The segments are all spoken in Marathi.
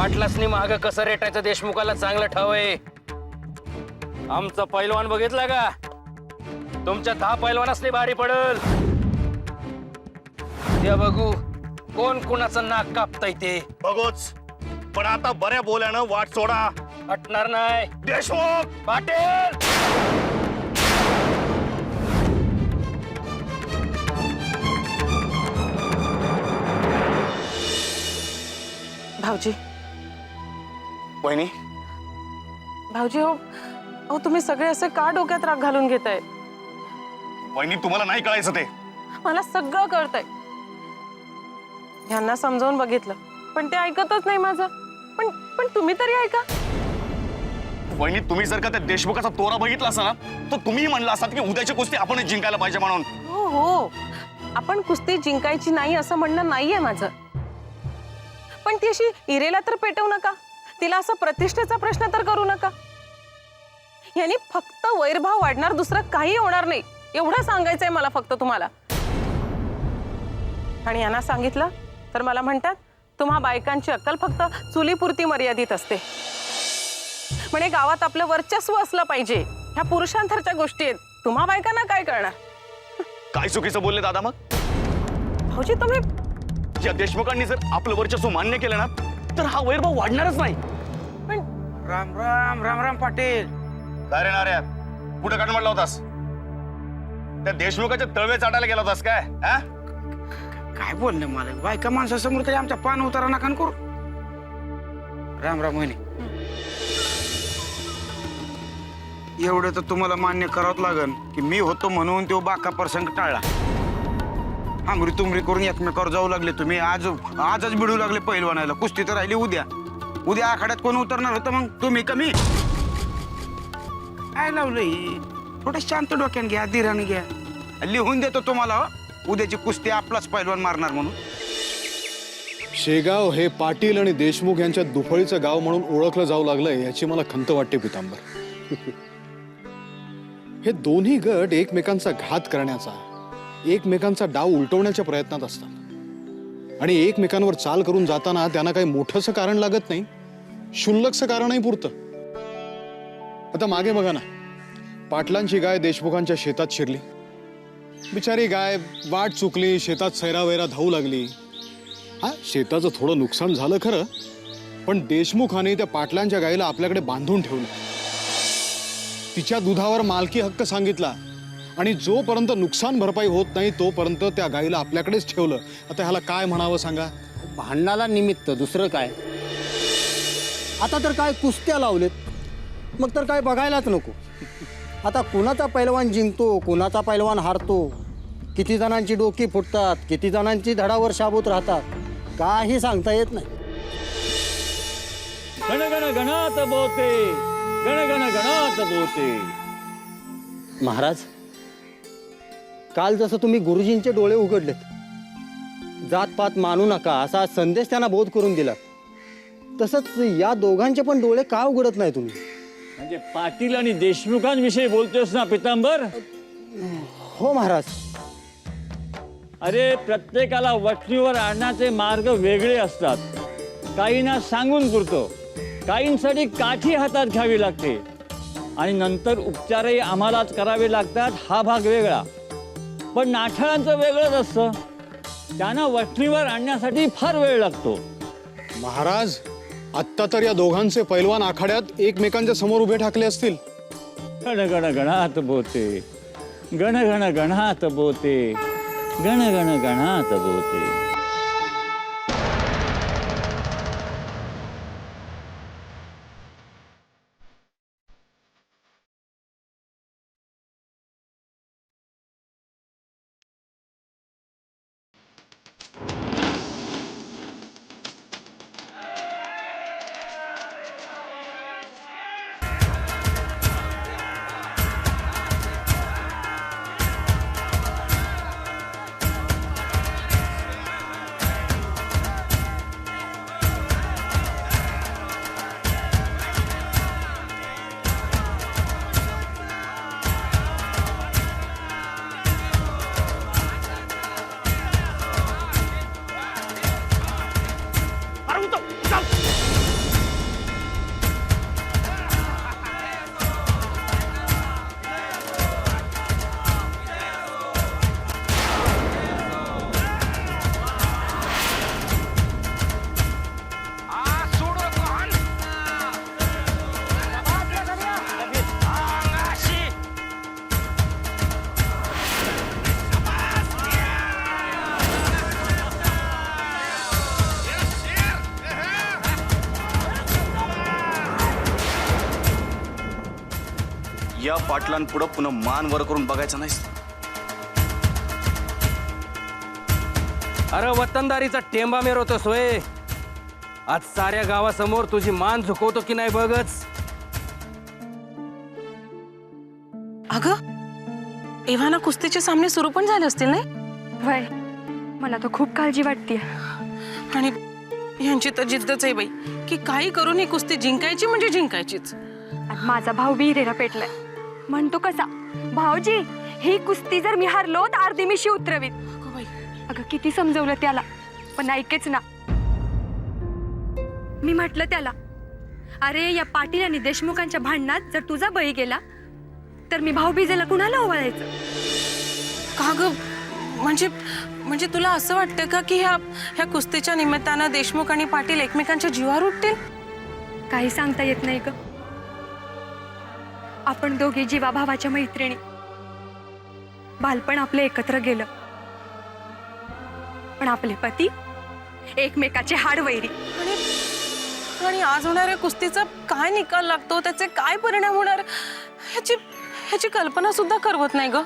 पाटलासनी माग कसं रेटायचं देशमुखाला चांगलं ठाव आहे. आमचा पैलवान बघितला का? तुमच्या 10 पैलवानासनी भारी पडल. ते बघू कोण कुणाचं नाक कापताय ते बघूच. पण आता बऱ्या बोल्यानं वाट सोडा. हटणार नाही. देशमुख पाटील भाऊजी वहिनी, भाऊजी हो तुम्ही सगळे असे का डोक्यात राग घालून घेताय? वहिनी तुम्हाला नाही कळायचं ते. मला सगळं कळतंय. ह्यांना समजावून बघितलं पण ते ऐकतच नाही माझं. पण पण तुम्ही तरी ऐका. वहिनी तुम्ही जर का त्या देशमुखाचा तोरा बघितला असता ना तर तुम्ही म्हणला असतात की उद्याची कुस्ती आपणच जिंकायला पाहिजे म्हणून. हो हो आपण कुस्ती जिंकायची नाही असं म्हणणं नाहीये माझं. पण ती अशी इरेला तर पेटवू नका. तिला असं प्रतिष्ठेचा प्रश्न तर करू नका. यांनी फक्त वैरभाव वाढणार, दुसरं काही होणार नाही एवढं सांगायचंय मला फक्त तुम्हाला. आणि यांना सांगितलं तर मला म्हणतात तुम्हा बायकांची अक्कल फक्त चुलीपुरती मर्यादित असते. म्हणे गावात आपलं वर्चस्व असलं पाहिजे. ह्या पुरुषांतरच्या गोष्टी आहेत. तुम्हा बायकांना काय करणार? काय चुकीचं बोलले दादा मग? भाऊजी तुम्ही या देशमुखांनी जर आपलं वर्चस्व मान्य केलं ना तर हा वैरभाव वाढणारच नाही. पण राम राम राम राम पाटील. काय रे नाऱ्या, कुठं काढ म्हटला होतास? त्या देशमुखाचे तळवे चाटायला गेला होतास काय? हा? काय बोलणे मला? बायका माणसासमोर तरी आमचा पान उतारा नका करू. राम राम म्हणे. एवढं तर तुम्हाला मान्य करावं लागन की मी होतो म्हणून तो बाका प्रसंग टाळला. आमरी तुमरी करून एकमेकावर जाऊ लागले तुम्ही. आजच भिडू लागले पहिलवानायला. कुस्ती तर राहिली उद्या. उद्या आखाड्यात कोण उतरणार होतं मग? तुम्ही कमी काय लावलंय? थोडं शांत डोक्याने घ्या, धीराने घ्या. लिहून देतो तुम्हाला उद्याची कुस्ती आपलाच पैलवान मारणार म्हणून. शेगाव हे पाटील आणि देशमुख यांच्या दुफळीचं गाव म्हणून ओळखलं जाऊ लागलंय याची मला खंत वाटते पितांबर. हे दोन्ही गट एकमेकांचा घात करण्याचा, एकमेकांचा डाव उलटवण्याच्या प्रयत्नात असतात आणि एकमेकांवर चाल करून जाताना त्यांना काही मोठंसं कारण लागत नाही, क्षुल्लकचं कारणही पुरतं. आता मागे बघा ना, पाटलांची गाय देशमुखांच्या शेतात शिरली. बिचारी गाय वाट चुकली, शेतात सैरावैरा धावू लागली. हा, शेताचं थोडं नुकसान झालं खरं, पण देशमुखाने त्या पाटलांच्या गायीला आपल्याकडे बांधून ठेवलं. तिच्या दुधावर मालकी हक्क सांगितला आणि जोपर्यंत नुकसान भरपाई होत नाही तोपर्यंत त्या गायीला आपल्याकडेच ठेवलं. आता ह्याला काय म्हणावं सांगा? भांडणाला निमित्त, दुसरं काय? आता तर काय कुस्त्या लावलेत, मग तर काय बघायलाच नको. आता कुणाचा पैलवान जिंकतो, कुणाचा पैलवान हारतो, किती जणांची डोकी फुटतात, किती जणांची धडावर शाबूत राहतात, काही सांगता येत नाही. गण गण गणात बोते, गण गण गणात बोते. महाराज, काल जसं तुम्ही गुरुजींचे डोळे उघडलेत, जातपात मानू नका असा संदेश त्यांना बोध करून दिला, तसंच या दोघांचे पण डोळे का उघडत नाही तुम्ही? म्हणजे पाटील आणि देशमुखांविषयी बोलतोस ना पितांबर? हो महाराज. अरे प्रत्येकाला वठणीवर आणण्याचे मार्ग वेगळे असतात. काहींना सांगून पुरतो, काहींसाठी काठी हातात घ्यावी लागते आणि नंतर उपचारही आम्हालाच करावे लागतात. हा भाग वेगळा. पण नाठाळांचं वेगळंच असतं. त्यांना वठणीवर आणण्यासाठी फार वेळ लागतो. महाराज, आत्ता तर या दोघांचे पैलवान आखाड्यात एकमेकांच्या समोर उभे ठाकले असतील. गण गण गणात बोते, गण गण गणात बोते, गण गण गणात बोते. पाटलांपुढं पुन्हा मान वर करून बघायचं नाहीस. अरे वतनदारीचा टेंबा मिरवतोस होय. आज साऱ्या गावासमोर तुझी मान झुकवतो की नाही बघच. अगं एव्हाना कुस्तीचे सामने सुरू पण झाले असतील नाही. वय मला तर खूप काळजी वाटते. आणि यांची तर जिद्दच आहे बाई की काही करून ही कुस्ती जिंकायची म्हणजे जिंकायचीच. आणि माझा भाऊ बी हिरेला पेटलाय. म्हणतो कसा, भाऊजी ही कुस्ती जर मी हारलो तर अर्धी मिशी उतरवीत. अगं बाई, अगं किती समजवलं त्याला पण ऐकेच ना. मी म्हटलं त्याला, अरे या पाटील आणि देशमुखांच्या भांडणात जर तुझा बळी गेला तर मी भाऊबीजेला कुणाला ओवाळायचं. का ग म्हणजे तुला असं वाटतं का की ह्या कुस्तीच्या निमित्तानं देशमुख आणि पाटील एकमेकांच्या जीवावर उठतील? काही सांगता येत नाही ग. आपण दोघे जीवा भावाच्या मैत्रिणी. बालपण आपलं एकत्र गेलं पण आपले पती एकमेकाचे हाडवैरी. आणि आज होणाऱ्या कुस्तीचा काय निकाल लागतो, त्याचे काय परिणाम होणार ह्याची कल्पना सुद्धा करवत नाही ग.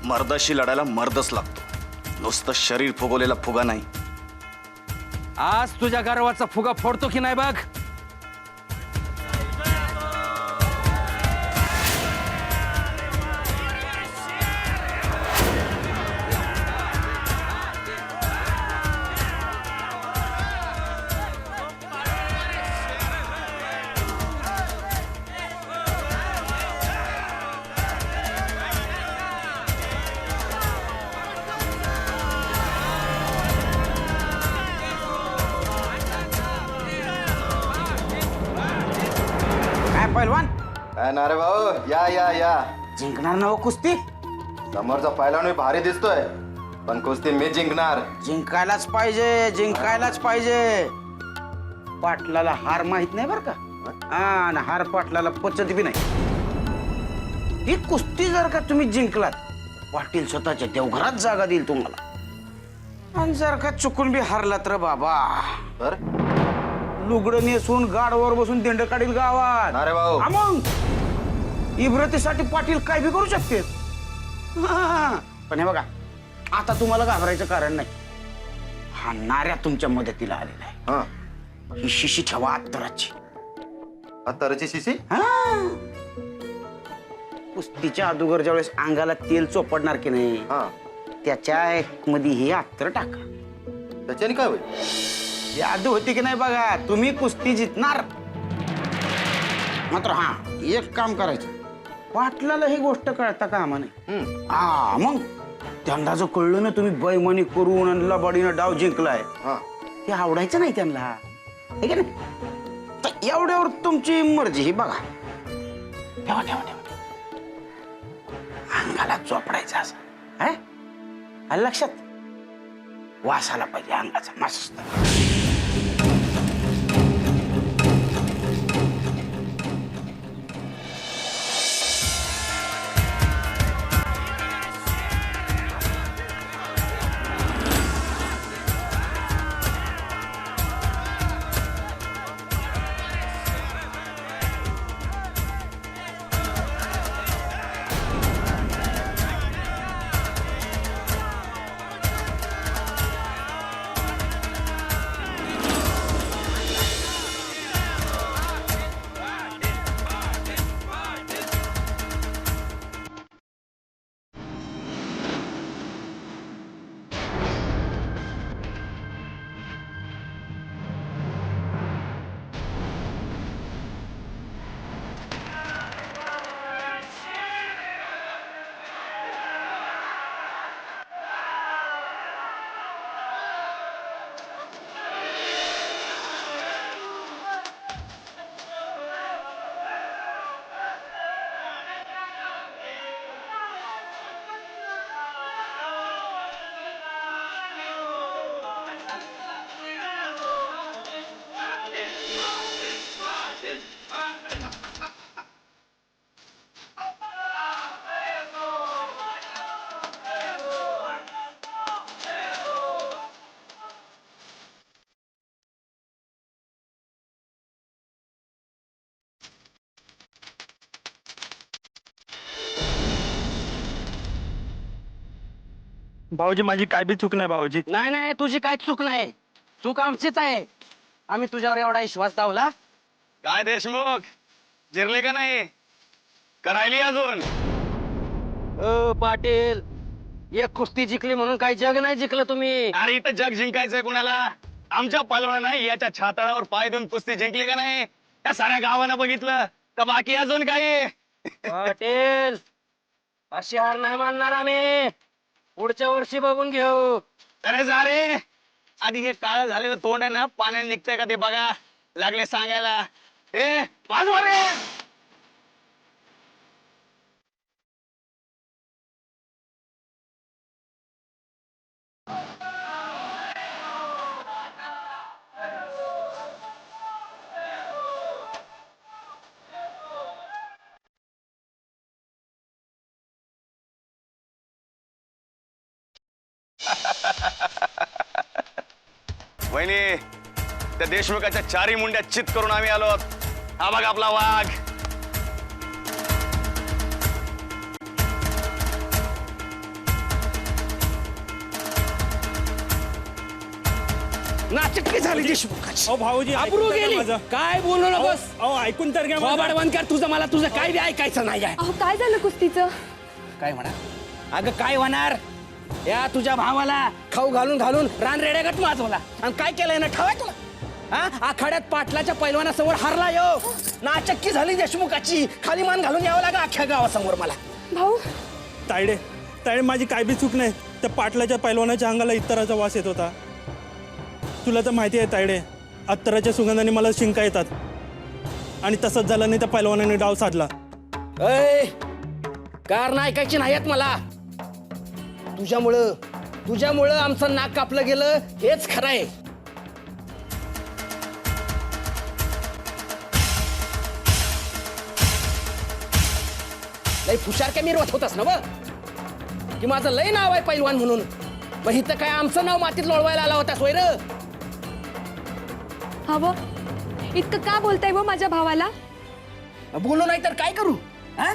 मर्दाशी लढायला मर्दच लागतो, नुसतं शरीर फुगवलेला फुगा नाही. आज तुझ्या गर्वाचा फुगा फोडतो की नाही बघ. काय पैलवान काय ना रे भाऊ, या या या. जिंकणार ना हो कुस्ती? समोरचा पहिला मी भारी दिसतोय पण कुस्ती मी जिंकणार. जिंकायलाच पाहिजे, जिंकायलाच पाहिजे. पाटलाला हार माहित नाही बर का. आणि हार पाटलाला पचत बी नाही. ही कुस्ती जर का तुम्ही जिंकलात, पाटील स्वतःच्या देवघरात जागा देईल तुम्हाला. आणि जर का चुकून बी हारला तर बाबा बर लुगडं नेसून गाडवर बसून दिंड काढील गावात. अरे भाऊ. हा मग इब्रतीसाठी पाटील काय बी करू शकते. पण हे बघा, आता तुम्हाला घाबरायचं कारण नाही. हा नाऱ्या तुमच्या मदतीला आलेला आहे. हा, ही शिशी ठेवा अत्तराची. अत्तराची शिशी. कुस्तीच्या अगोदर ज्यावेळेस अंगाला तेल चोपडणार की नाही, हा, त्याच्या मध्ये हे अत्तर टाका. त्याच्याने काय होईल? जादू होती की नाही बघा. तुम्ही कुस्ती जितणार. मात्र हा एक काम करायचं, पाटलाला ही गोष्ट कळता कामा नाही. हा मग त्यांना जर कळलं ना तुम्ही बैमानी करून आणि लबाडीनं डाव जिंकलाय, हा, ते आवडायचं नाही त्यांना. ठीक आहे ना. तर एवढ्यावर तुमची मर्जी. ही बघा, ठेवा ठेवा ठेवा. अंगाला चोपडायचं असं. हा, आलं लक्षात? वास आला पाहिजे अंगाचा मस्त. भाऊजी माझी काय बी चूक नाही भाऊजी. नाही नाही, तुझी काय चूक नाही, चूक आमचीच आहे. आम्ही तुझ्यावर एवढा विश्वास दावला. काय देशमुख जिरले का नाही? करायली अजून? पाटील, एक कुस्ती जिंकली म्हणून काही जग नाही जिंकलं तुम्ही. अरे इथं जग जिंकायचंय कुणाला? आमच्या पलवाना याच्या छाताळावर पाय देऊन कुस्ती जिंकली का नाही? त्या साऱ्या गावानं बघितलं का बाकी अजून काय? पाटील, अशी हार नाही मानणार आम्ही. पुढच्या वर्षी बघून घेऊ. अरे जा रे, आधी हे काळ झालेलं तोंड आहे ना पाण्याने निघतंय का ते बघा. लागले सांगायला. ए वाजवा रे. वहिनी, त्या देशमुखाच्या चारी मुंड्या चित करून आम्ही आलो. हा बघ आपला वाघ. नाचक्की झाली देशमुखाची. अहो भाऊजी अब्रू ऐकून तर घ्या गेली. माझं. काय बोलू नकोस. अहो ऐकून तर घ्या माझं. थोबाड बंद कर तुझं. मला तुझं काय बी ऐकायचं नाही आहे. अहो काय झालं कुस्तीचं? काय म्हणा? अगं काय होणार? या तुझ्या भावाला खाऊ घालून घालून रान रेड्यागत वाजवला आणि काय केलंय ना ठावाय तुला? हा, आखाड्यात पाटलाच्या पैलवानासमोर हारला यो. नाचक्की झाली देशमुखाची. खाली मान घालून यावं लागा अख्ख्या गावासमोर मला. भाऊ तायडे तायडे माझी काय बी चूक नाही. त्या पाटलाच्या पैलवानाच्या अंगाला इतराचा वास येत होता. तुला तर माहिती आहे तायडे, अत्तराच्या सुगंधाने मला शिंका येतात. आणि तसंच झालं नाही, त्या पैलवानाने डाव साधला. कारण ऐकायची नाहीत मला. तुझ्यामुळं आमचं नाक कापलं गेलं हेच खरं आहे. लय फुशार काय मिरवत होतास ना व? की माझं लय नाव आहे पैलवान म्हणून. मग इथं काय आमचं नाव मातीत लोळवायला आला होता सोयर? हवं इतकं का बोलताय व माझ्या भावाला? बोलू नाही तर काय करू? हा?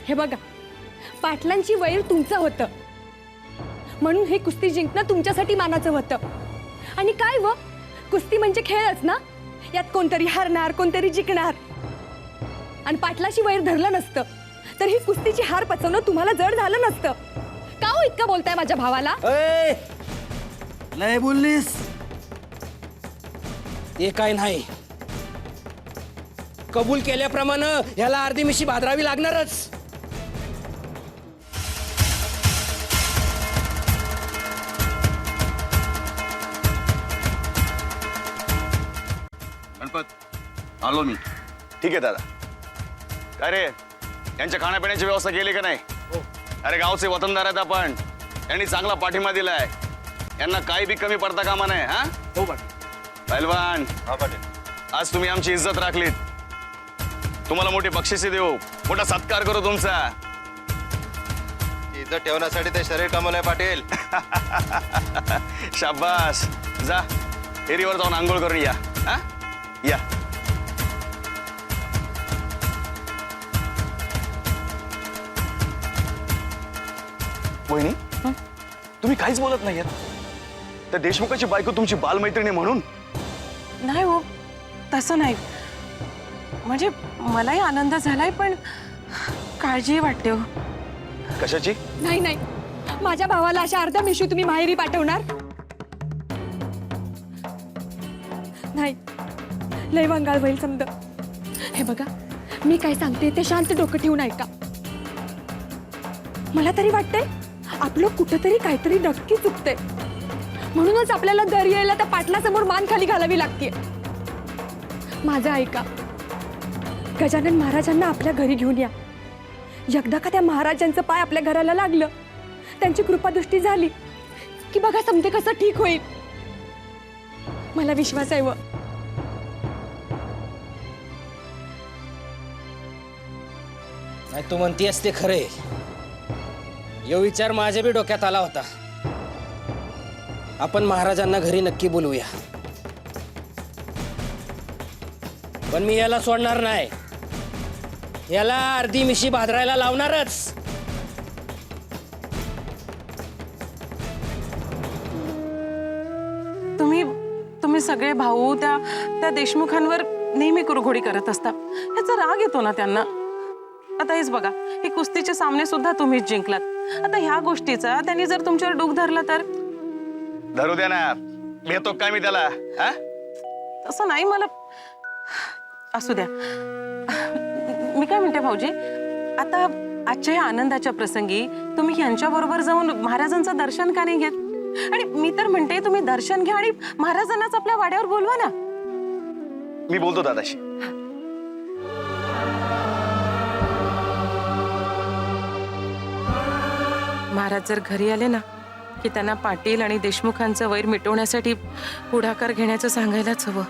हे बघा, पाटलांची वैर तुमचं होतं म्हणून हे कुस्ती जिंकणं तुमच्यासाठी मानाचं होतं. आणि काय व, कुस्ती म्हणजे खेळच ना. यात कोणतरी हारणार, कोणतरी जिंकणार. आणि पाटलाची वैर धरलं नसतं तर ही कुस्तीची हार पचवणं तुम्हाला जड झालं नसतं. का हो इतकं बोलताय माझ्या भावाला? लय बोललीस. ते काय नाही, कबूल केल्याप्रमाणे ह्याला अर्धी मिशी भादरावी लागणारच. गणपत आलो मी. ठीक आहे दादा. काय रे, यांच्या खाण्यापिण्याची व्यवस्था केली का नाही? अरे गावचे वतनदार आहेत आपण. यांनी चांगला पाठिंबा दिलाय. यांना काही बी कमी पडता कामा नाही. हा हो पहिलवान, आज तुम्ही आमची इज्जत राखलीत. तुम्हाला मोठी बक्षिसे देऊ, मोठा सत्कार करू तुमचा. इज्जत ठेवण्यासाठी ते शरीर कमवलंय पाटील. शाबास. जा एरीवर जाऊन आंघोळ करून या. हा या. वहिनी, तुम्ही काहीच बोलत नाहीयेत. त्या देशमुखाची बायको तुमची बालमैत्रिणी म्हणून? नाही हो, तसं नाही. म्हणजे मलाही आनंद झालाय पण काळजी वाटते हो. कशाची? नाही नाही, माझ्या भावाला अशा अर्ध्या मिशी तुम्ही माहेरी पाठवणार नाही. लय वंगाळ होईल समज. हे बघा, मी काय सांगते ते शांत डोकं ठेवून ऐका. मला तरी वाटतंय आपलं कुठंतरी काहीतरी नक्की चुकतंय. म्हणूनच आपल्याला दर यायला त्या पाटलासमोर मान खाली घालावी लागते. माझं ऐका, गजानन महाराजांना आपल्या घरी घेऊन या. एकदा का त्या महाराजांचं पाय आपल्या घराला लागलं, त्यांची कृपादृष्टी झाली की बघा समजे कसं ठीक होईल. मला विश्वास आहे व. नाही, तू म्हणतीयस ते खरंय. यो विचार माझ्या बी डोक्यात आला होता. आपण महाराजांना घरी नक्की बोलवूया. पण मी याला सोडणार नाही. याला अर्धी मिशी भादरायला लावणारच. तुम्ही सगळे भाऊ त्या देशमुखांवर नेहमी कुरघोडी करत असता, ह्याचा राग येतो ना त्यांना. आता हेच बघा, हे कुस्तीचे सामने सुद्धा तुम्हीच जिंकलात. आता ह्या गोष्टीचा त्यांनी जर तुमच्यावर डूख धरला तर? धरू द्या ना, भेटतो काय मी त्याला? हा? तसं नाही, मला असू द्या. मी काय म्हणते भाऊजी, आता आजच्या या आनंदाच्या प्रसंगी तुम्ही यांच्या बरोबर जाऊन महाराजांचं दर्शन का नाही घेत? आणि मी तर म्हणते तुम्ही दर्शन घ्या आणि महाराजांनाच आपल्या वाड्यावर बोलवा ना. मी बोलतो दादाशी. महाराज जर घरी आले ना की त्यांना पाटील आणि देशमुखांचं वैर मिटवण्यासाठी पुढाकार घेण्याचं सांगायलाच हवं.